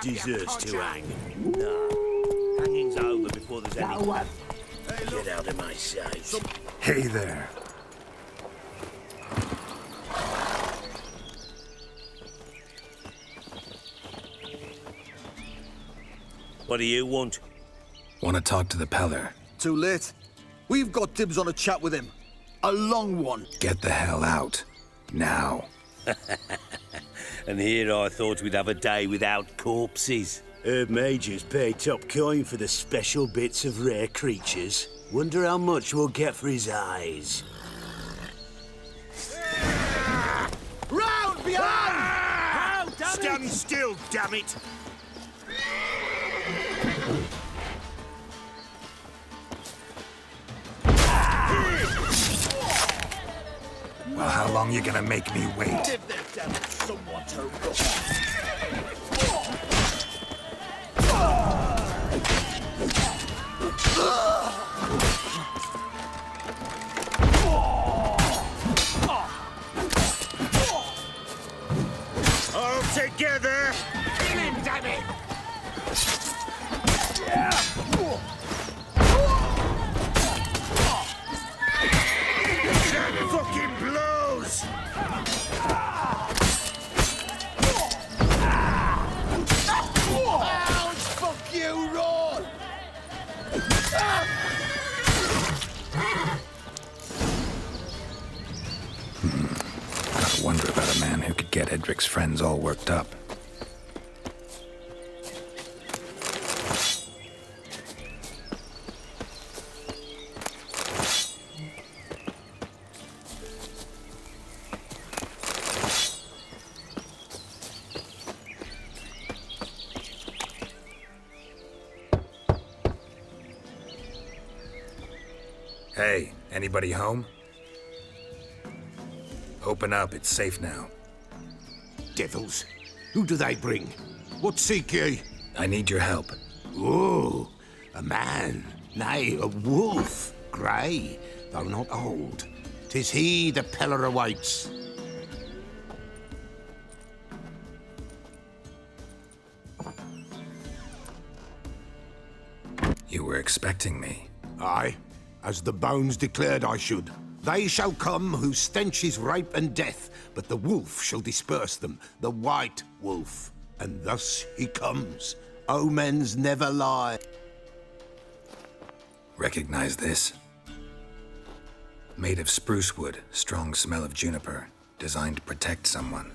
deserves to hang. Nah, hanging's over before there's any... Get out of my sight. Hey there. What do you want? Want to talk to the Peller. Too late. We've got dibs on a chat with him. A long one. Get the hell out. Now. And here I thought we'd have a day without corpses. Herb Majors pay top coin for the special bits of rare creatures. Wonder how much we'll get for his eyes. Round behind! Stand still, damn it! Well, how long you gonna make me wait? Give their damn someone to rub. All together! Kill him, damn it! That fucking blows! Ouch! Fuck you, Ron! Gotta wonder about a man who could get Edric's friends all worked up. Hey, anybody home? Open up, it's safe now. Devils, who do they bring? What seek ye? I need your help. Oh, a man, nay, a wolf, grey, though not old. 'Tis he the Peller awaits. You were expecting me. Aye, as the bones declared I should. They shall come whose stench is rape and death, but the wolf shall disperse them, the white wolf. And thus he comes. Omens never lie. Recognize this? Made of spruce wood, strong smell of juniper, designed to protect someone.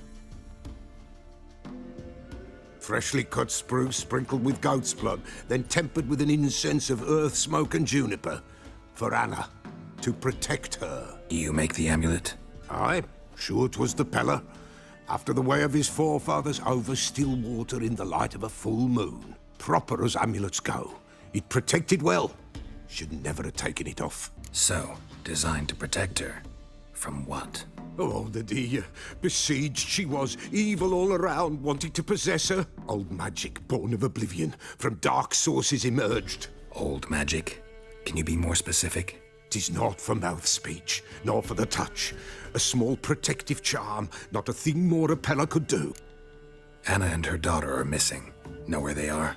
Freshly cut spruce sprinkled with goat's blood, then tempered with an incense of earth, smoke and juniper. For Anna, to protect her. You make the amulet? Aye, sure 'twas the Peller. After the way of his forefathers, over still water in the light of a full moon. Proper as amulets go. It protected well. Should never have taken it off. So, designed to protect her. From what? Oh, the dear. Besieged she was, evil all around, wanting to possess her. Old magic, born of oblivion, from dark sources emerged. Old magic? Can you be more specific? 'Tis not for mouth speech, nor for the touch. A small protective charm, not a thing more a Peller could do. Anna and her daughter are missing. Know where they are?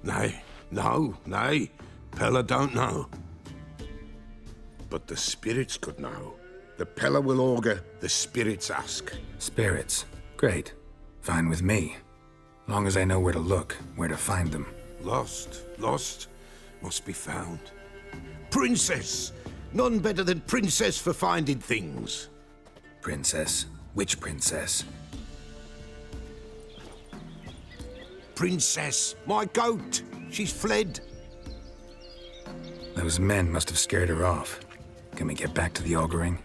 Nay, nay. Peller don't know. But the spirits could know. The Peller will augur, the spirits ask. Spirits. Great. Fine with me. Long as I know where to look, where to find them. Lost, must be found. Princess! None better than Princess for finding things. Princess? Which princess? Princess, my goat! She's fled. Those men must have scared her off. Can we get back to the auguring?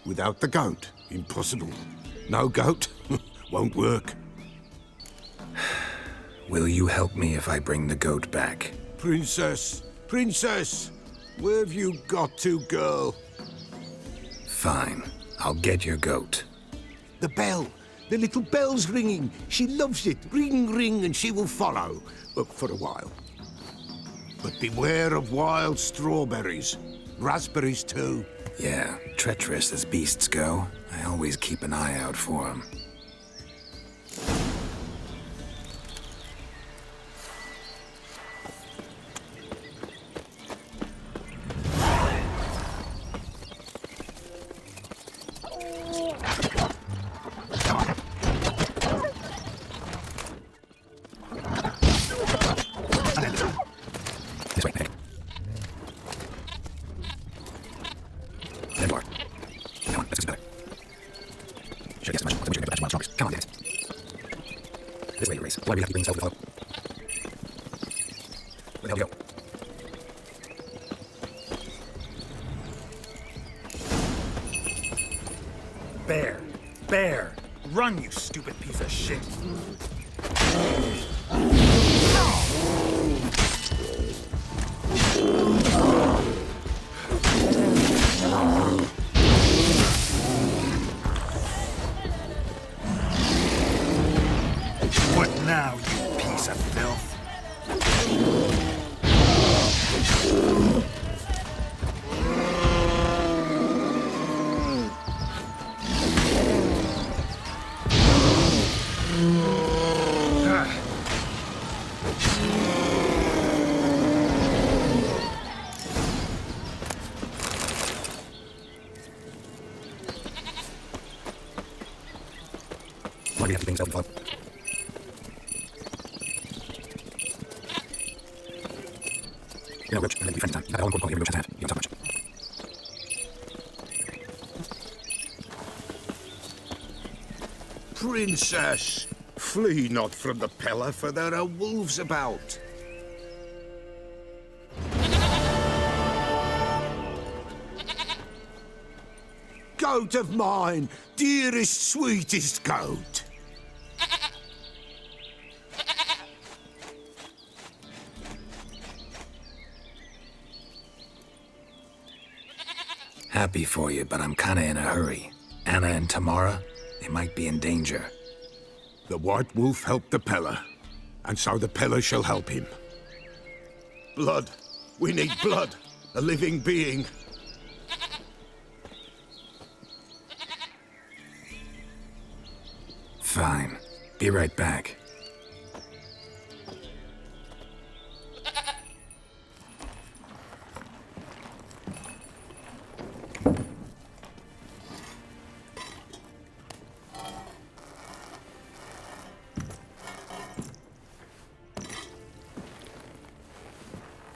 Without the goat, impossible. No goat, won't work. Will you help me if I bring the goat back? Princess, where have you got to, girl? Fine. I'll get your goat. The bell, the little bell's ringing. She loves it. Ring, ring, and she will follow. For a while. But beware of wild strawberries. Raspberries, too. Yeah, treacherous as beasts go. I always keep an eye out for them. Come on, damn it. This way, you race. Why do we have to bring this over the fellow? Where the hell do you go? Bear! Bear! Run, you stupid piece of shit! What now, you piece of filth? Why do we have to bring this over the fellow? You know, Roach, I'm gonna be friends in time. You got that all important call here, Roach has to have. You don't talk much. Princess, flee not from the Pella, for there are wolves about. Goat of mine, dearest, sweetest goat. Happy for you, but I'm kinda in a hurry. Anna and Tamara, they might be in danger. The White Wolf helped the Pella, and so the Pella shall help him. Blood. We need blood. A living being. Fine. Be right back.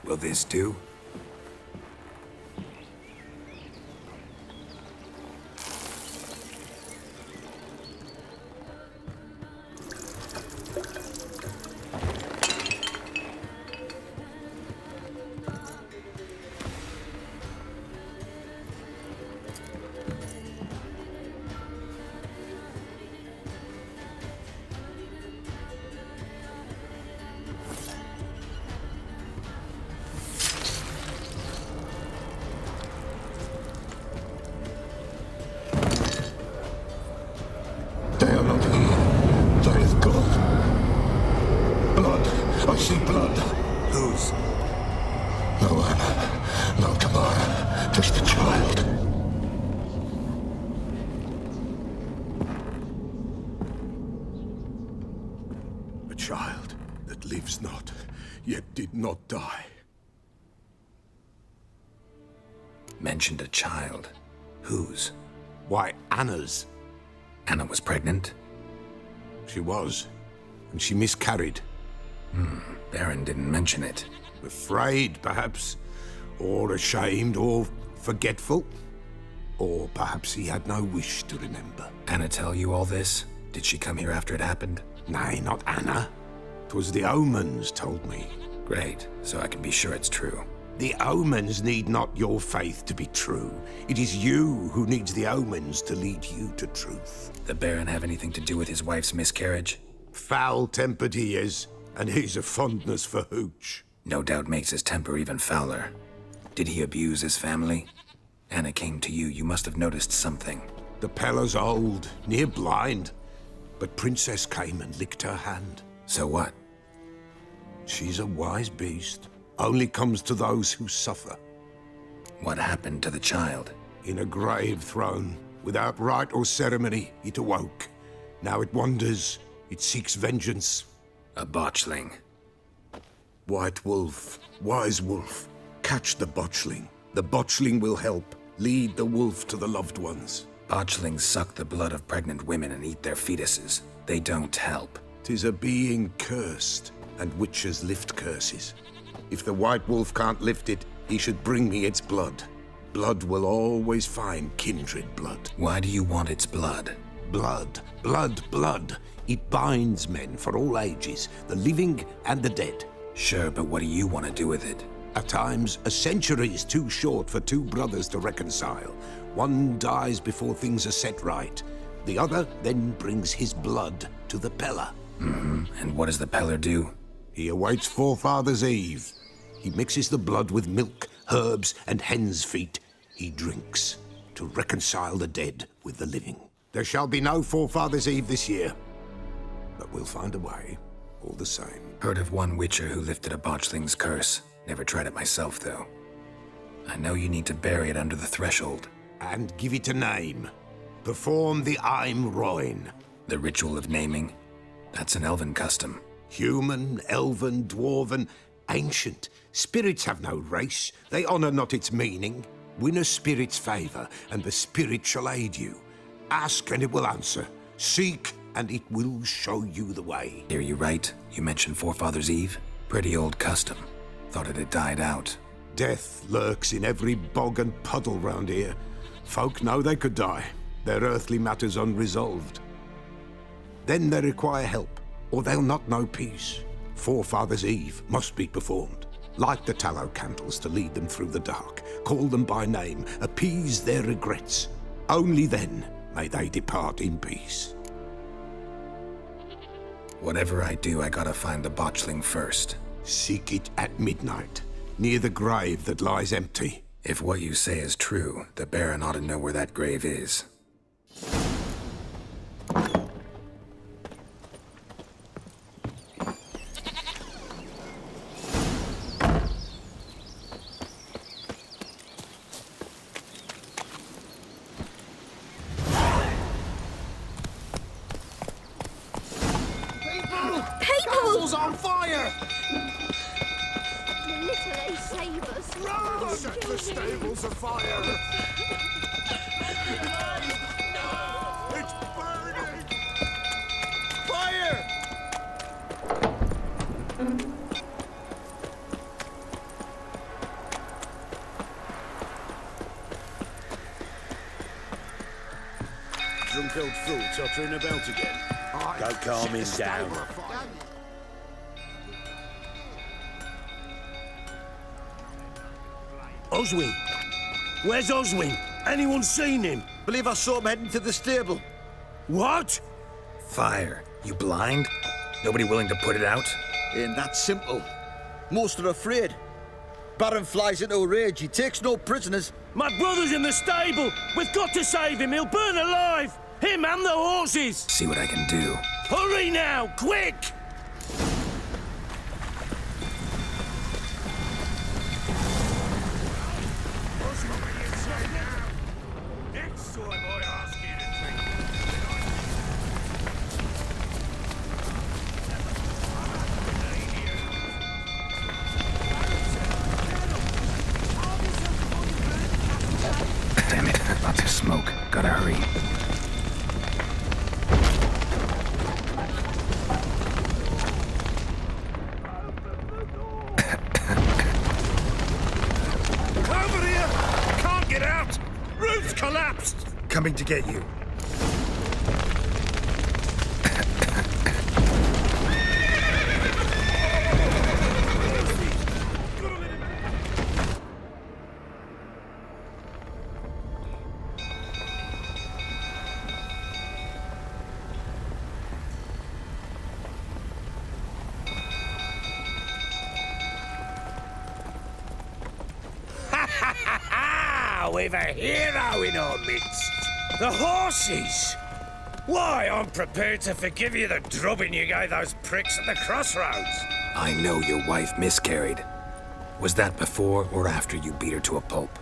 Will this do? They are not here. They have gone. Blood. I see blood. Whose? No Anna. No Tamara. Just the child. A child that lives not, yet did not die. Mentioned a child. Whose? Why, Anna's. Anna was pregnant? She was, and she miscarried. Baron didn't mention it. Afraid, perhaps, or ashamed, or forgetful. Or perhaps he had no wish to remember. Anna tell you all this? Did she come here after it happened? Nay, not Anna. 'Twas the omens told me. Great, so I can be sure it's true. The omens need not your faith to be true. It is you who needs the omens to lead you to truth. The Baron have anything to do with his wife's miscarriage? Foul-tempered he is, and he's a fondness for hooch. No doubt makes his temper even fouler. Did he abuse his family? Anna came to you, you must have noticed something. The Pella's old, near blind, but Princess came and licked her hand. So what? She's a wise beast. Only comes to those who suffer. What happened to the child? In a grave thrown, without rite or ceremony, it awoke. Now it wanders, it seeks vengeance. A botchling. White Wolf, wise wolf, catch the botchling. The botchling will help, lead the wolf to the loved ones. Botchlings suck the blood of pregnant women and eat their fetuses. They don't help. 'Tis a being cursed, and witches lift curses. If the White Wolf can't lift it, he should bring me its blood. Blood will always find kindred blood. Why do you want its blood? Blood, blood, blood. It binds men for all ages, the living and the dead. Sure, but what do you want to do with it? At times, a century is too short for two brothers to reconcile. One dies before things are set right. The other then brings his blood to the Peller. And what does the Peller do? He awaits Forefathers' Eve. He mixes the blood with milk, herbs, and hen's feet. He drinks to reconcile the dead with the living. There shall be no Forefathers' Eve this year. But we'll find a way, all the same. Heard of one witcher who lifted a botchling's curse. Never tried it myself, though. I know you need to bury it under the threshold. And give it a name. Perform the Aim Roin. The ritual of naming. That's an elven custom. Human, elven, dwarven, ancient. Spirits have no race. They honour not its meaning. Win a spirit's favour, and the spirit shall aid you. Ask, and it will answer. Seek, and it will show you the way. Hear you right? You mentioned Forefathers' Eve? Pretty old custom. Thought it had died out. Death lurks in every bog and puddle round here. Folk know they could die, their earthly matters unresolved. Then they require help, or they'll not know peace. Forefathers' Eve must be performed. Light the tallow candles to lead them through the dark. Call them by name, appease their regrets. Only then may they depart in peace. Whatever I do, I gotta find the botchling first. Seek it at midnight, near the grave that lies empty. If what you say is true, the Baron ought to know where that grave is. Castle's on fire! Literally save us. Run! Set the stables afire! It's burning! Fire! Drunk old fool tottering about again. Go calm him down. Oswin! Where's Oswin? Anyone seen him? Believe I saw him heading to the stable. What? Fire. You blind? Nobody willing to put it out? Ain't that simple. Most are afraid. Baron flies into a rage. He takes no prisoners. My brother's in the stable! We've got to save him! He'll burn alive! Him and the horses! See what I can do. Hurry now! Quick! Next time I ask you to drink. Damn it, lots of smoke. Gotta hurry. Over here! Can't get out! Roof's collapsed! Coming to get you. We've a hero in our midst. The horses! Why, I'm prepared to forgive you the drubbing you gave those pricks at the crossroads. I know your wife miscarried. Was that before or after you beat her to a pulp?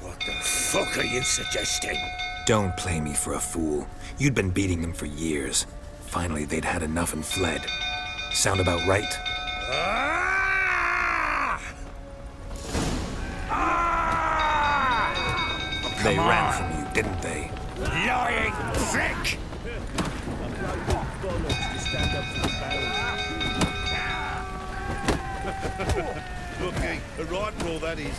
What the fuck are you suggesting? Don't play me for a fool. You'd been beating them for years. Finally, they'd had enough and fled. Sound about right? Ah! They ran from you, didn't they? Lying prick! Lucky, a rifle that is.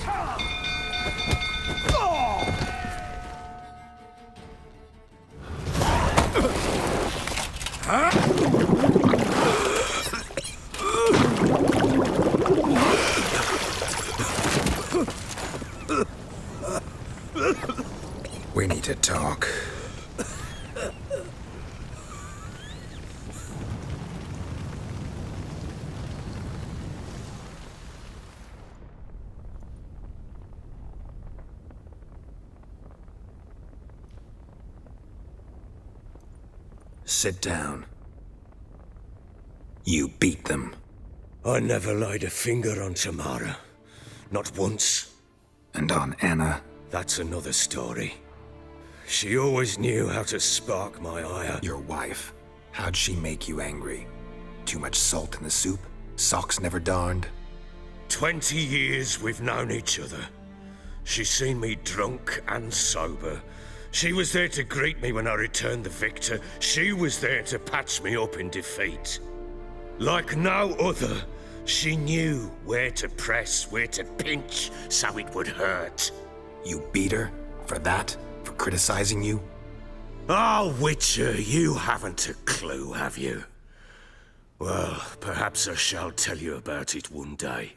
We need to talk. Sit down. You beat them. I never laid a finger on Tamara. Not once. And on Anna? That's another story. She always knew how to spark my ire. Your wife. How'd she make you angry? Too much salt in the soup? Socks never darned? 20 years we've known each other. She's seen me drunk and sober. She was there to greet me when I returned the victor. She was there to patch me up in defeat. Like no other, she knew where to press, where to pinch, so it would hurt. You beat her? For that? For criticizing you? Oh, Witcher, you haven't a clue, have you? Well, perhaps I shall tell you about it one day.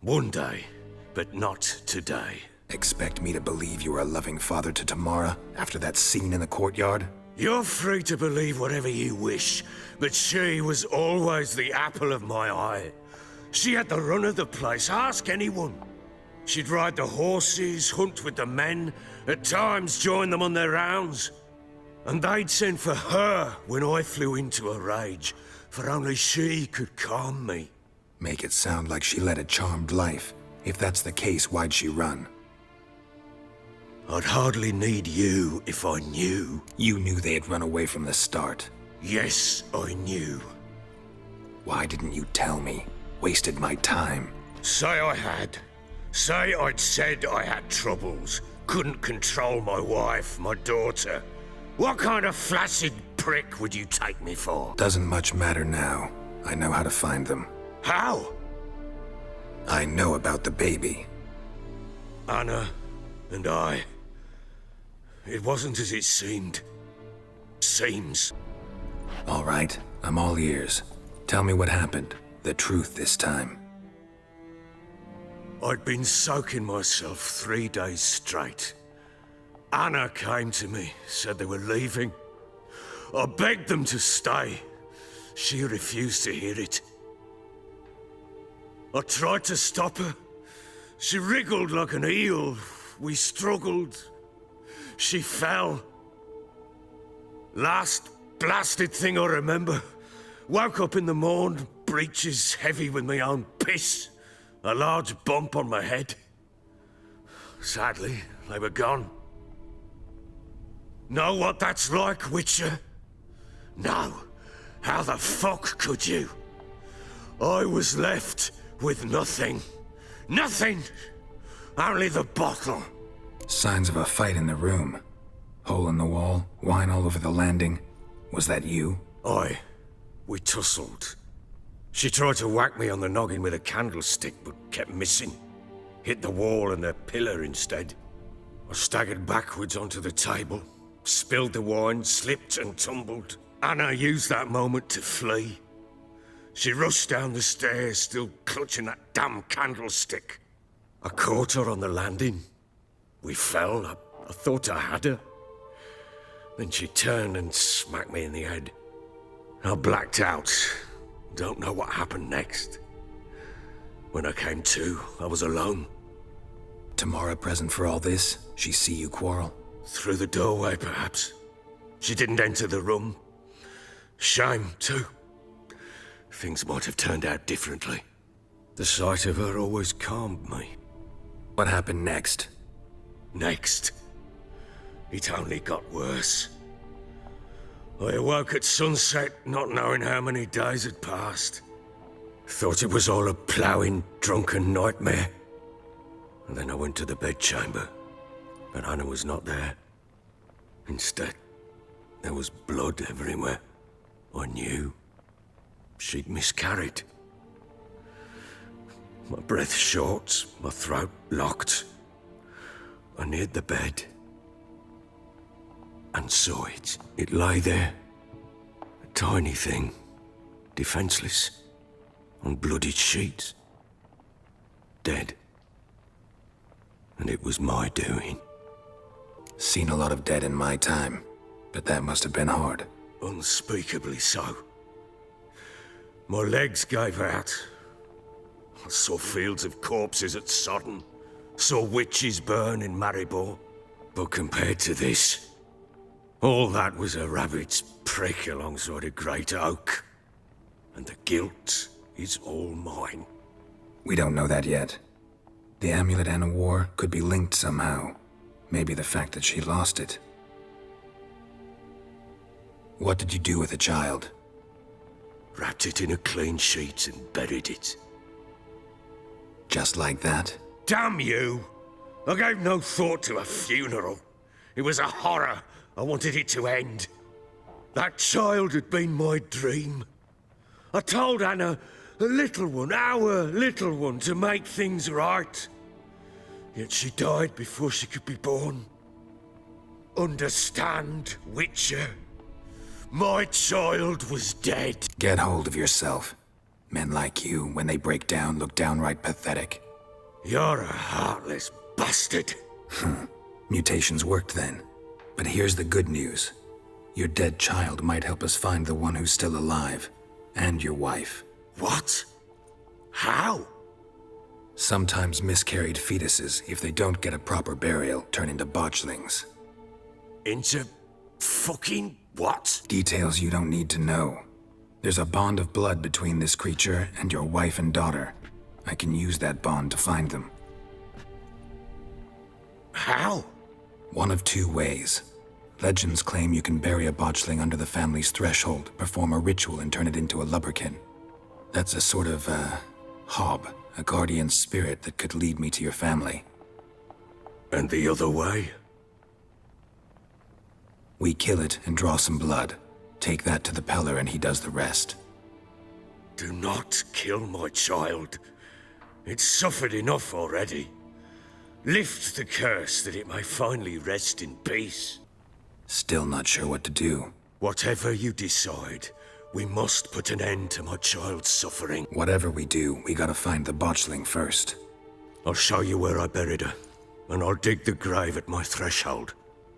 One day, but not today. Expect me to believe you were a loving father to Tamara after that scene in the courtyard? You're free to believe whatever you wish, but she was always the apple of my eye. She had the run of the place, ask anyone. She'd ride the horses, hunt with the men, at times join them on their rounds. And they'd send for her when I flew into a rage, for only she could calm me. Make it sound like she led a charmed life. If that's the case, why'd she run? I'd hardly need you if I knew. You knew they had run away from the start. Yes, I knew. Why didn't you tell me? Wasted my time. Say I had. Say I'd said I had troubles. Couldn't control my wife, my daughter. What kind of flaccid prick would you take me for? Doesn't much matter now. I know how to find them. How? I know about the baby. Anna and I. It wasn't as it seemed. Seems. All right, I'm all ears. Tell me what happened. The truth this time. I'd been soaking myself 3 days straight. Anna came to me, said they were leaving. I begged them to stay. She refused to hear it. I tried to stop her. She wriggled like an eel. We struggled. She fell. Last blasted thing I remember. Woke up in the morn, breeches heavy with my own piss. A large bump on my head. Sadly, they were gone. Know what that's like, Witcher? No. How the fuck could you? I was left with nothing. Nothing! Only the bottle. Signs of a fight in the room. Hole in the wall, wine all over the landing. Was that you? We tussled. She tried to whack me on the noggin with a candlestick, but kept missing. Hit the wall and the pillar instead. I staggered backwards onto the table, spilled the wine, slipped and tumbled. Anna used that moment to flee. She rushed down the stairs, still clutching that damn candlestick. I caught her on the landing. We fell. I thought I had her. Then she turned and smacked me in the head. I blacked out. Don't know what happened next. When I came to, I was alone. Tamara present for all this? She see you quarrel? Through the doorway, perhaps. She didn't enter the room. Shame, too. Things might have turned out differently. The sight of her always calmed me. What happened next? Next, it only got worse. I awoke at sunset, not knowing how many days had passed. Thought it was all a ploughing, drunken nightmare. And then I went to the bedchamber, but Anna was not there. Instead, there was blood everywhere. I knew she'd miscarried. My breath short, my throat locked. I neared the bed and saw it. It lay there, a Tiny thing, defenseless, on bloodied sheets. Dead. And it was my doing. Seen a lot of dead in my time, but that must have been hard. Unspeakably so. My legs gave out. I saw fields of corpses at Sodden. Saw witches burn in Maribor. But compared to this, all that was a rabbit's prick alongside a great oak. And the guilt is all mine. We don't know that yet. The amulet and a war could be linked somehow. Maybe the fact that she lost it. What did you do with the child? Wrapped it in a clean sheet and buried it. Just like that? Damn you! I gave no thought to a funeral. It was a horror. I wanted it to end. That child had been my dream. I told Anna, a little one, our little one, to make things right. Yet she died before she could be born. Understand, Witcher? My child was dead. Get hold of yourself. Men like you, when they break down, look downright pathetic. You're a heartless bastard. Mutations worked then. But here's the good news. Your dead child might help us find the one who's still alive. And your wife. What? How? Sometimes miscarried fetuses, if they don't get a proper burial, turn into botchlings. Into fucking what? Details you don't need to know. There's a bond of blood between this creature and your wife and daughter. I can use that bond to find them. How? One of two ways. Legends claim you can bury a botchling under the family's threshold, perform a ritual, and turn it into a lubberkin. That's a sort of, hob, a guardian spirit that could lead me to your family. And the other way? We kill it and draw some blood. Take that to the Peller and he does the rest. Do not kill my child. It's suffered enough already. Lift the curse that it may finally rest in peace. Still not sure what to do. Whatever you decide, we must put an end to my child's suffering. Whatever we do, we gotta find the botchling first. I'll show you where I buried her, and I'll dig the grave at my threshold.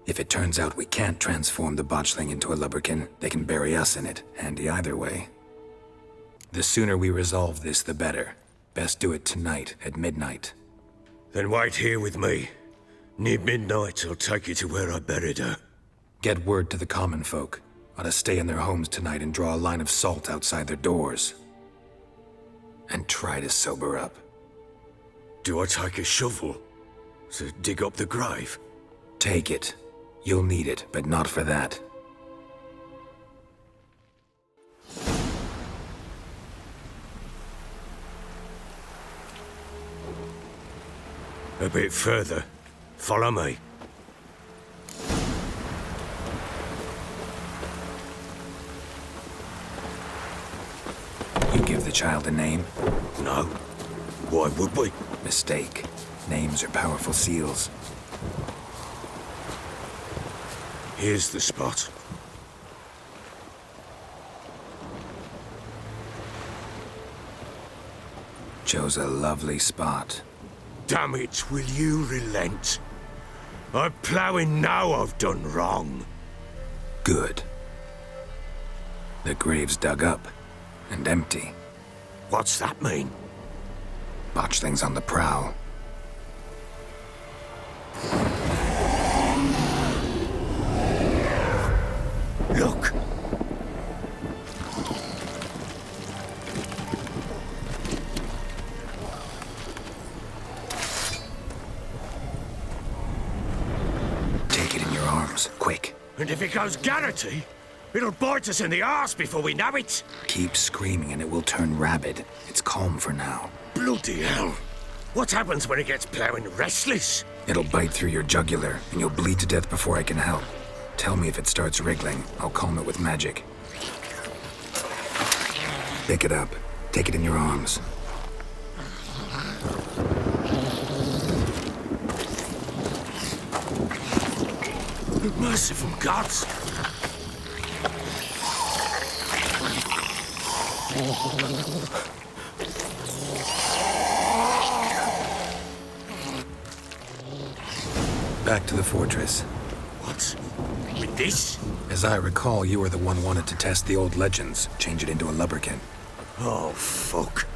If it turns out we can't transform the botchling into a lubberkin, they can bury us in it. Handy either way. The sooner we resolve this, the better. Best do it tonight, at midnight. Then wait here with me. Near midnight, I'll take you to where I buried her. Get word to the common folk. Ought to stay in their homes tonight and draw a line of salt outside their doors. And try to sober up. Do I take a shovel to dig up the grave? Take it. You'll need it, but not for that. A bit further. Follow me. You give the child a name? No. Why would we? Mistake. Names are powerful seals. Here's the spot. Chose a lovely spot. Damn it, will you relent? I'm ploughing now I've done wrong. Good. The grave's dug up and empty. What's that mean? Botchling's on the prowl. Look! Take it in your arms, quick. And if it goes Garrity, it'll bite us in the arse before we know it. Keep screaming and it will turn rabid. It's calm for now. Bloody hell. What happens when it gets ploughing restless? It'll bite through your jugular and you'll bleed to death before I can help. Tell me if it starts wriggling. I'll calm it with magic. Pick it up. Take it in your arms. Merciful gods! Back to the fortress. What? With this? As I recall, you were the one wanted to test the old legends, change it into a lubberkin. Oh, fuck.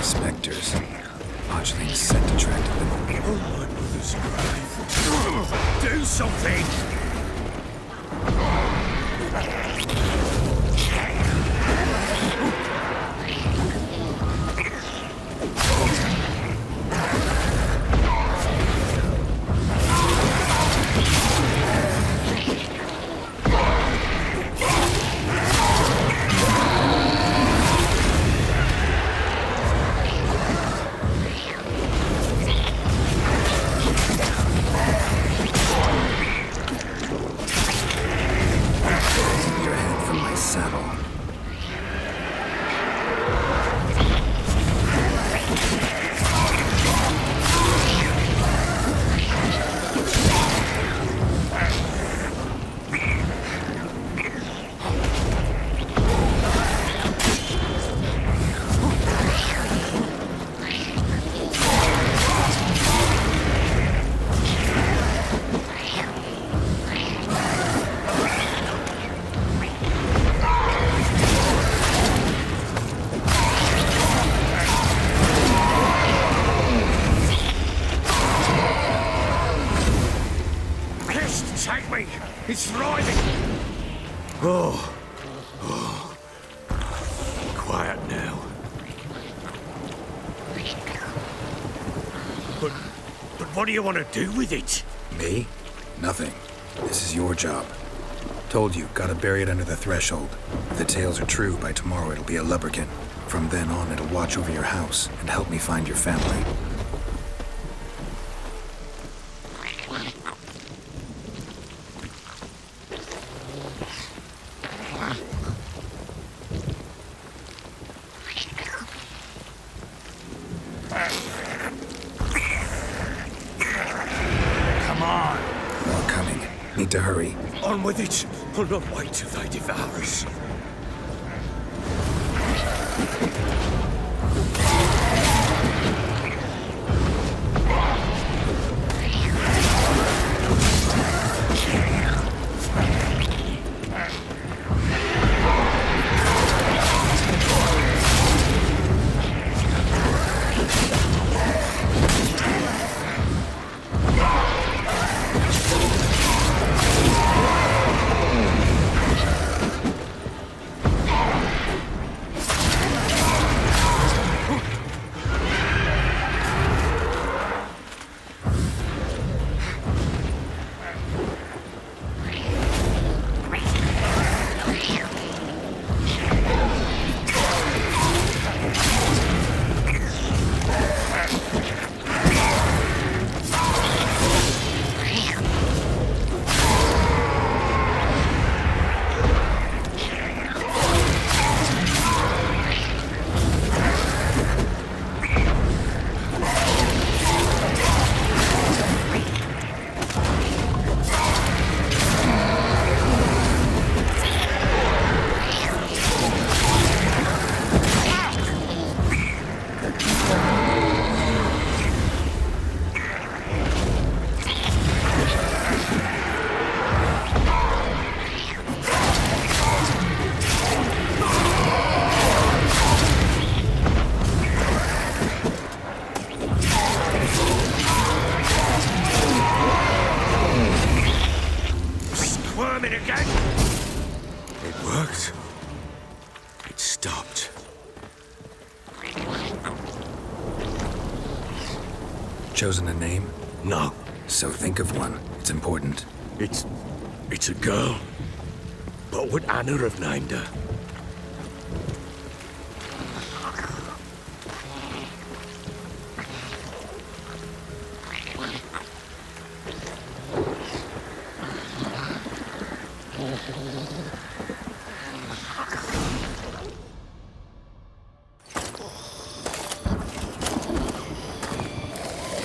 Spectres. Botchling's scent attracted them. Oh, my mother's grave. Do something! Your head from my saddle. Take me! It's thriving! Oh. Quiet now. But what do you want to do with it? Me? Nothing. This is your job. Told you, gotta bury it under the threshold. If the tales are true, by tomorrow it'll be a lubberkin. From then on, it'll watch over your house and help me find your family. Come on. More coming. Need to hurry. On with it! I'll not wait till they devour us. Chosen a name? No. So think of one. It's important. It's a girl. What would Anna have named her?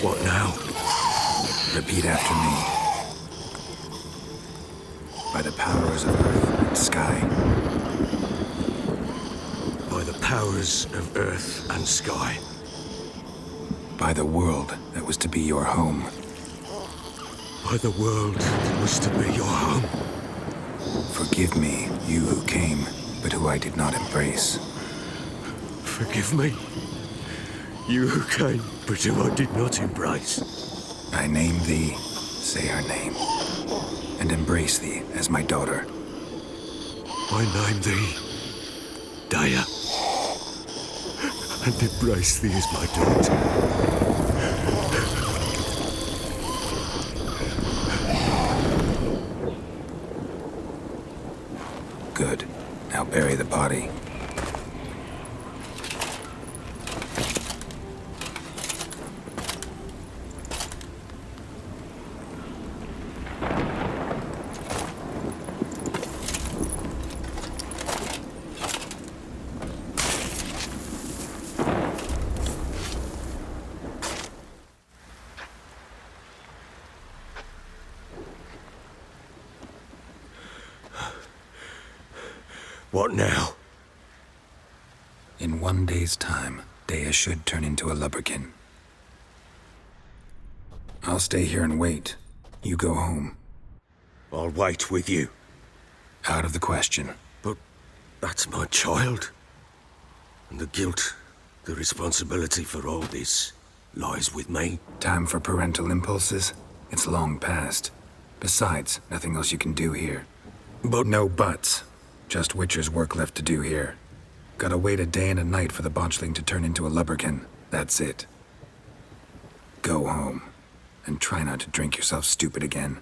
What now? Repeat after me. By the powers of earth and sky. By the powers of earth and sky. By the world that was to be your home. By the world that was to be your home. Forgive me, you who came, but who I did not embrace. Forgive me. You who came, but who I did not embrace. I name thee, say her name, and embrace thee as my daughter. I name thee, Daya, and embrace thee as my daughter. Good. Now bury the body. What now? In 1 day's time, Daya should turn into a lubberkin. I'll stay here and wait. You go home. I'll wait with you. Out of the question. But that's my child. And the guilt, the responsibility for all this lies with me. Time for parental impulses? It's long past. Besides, nothing else you can do here. But No buts. Just Witcher's work left to do here. Gotta wait a day and a night for the botchling to turn into a lubberkin. That's it. Go home. And try not to drink yourself stupid again.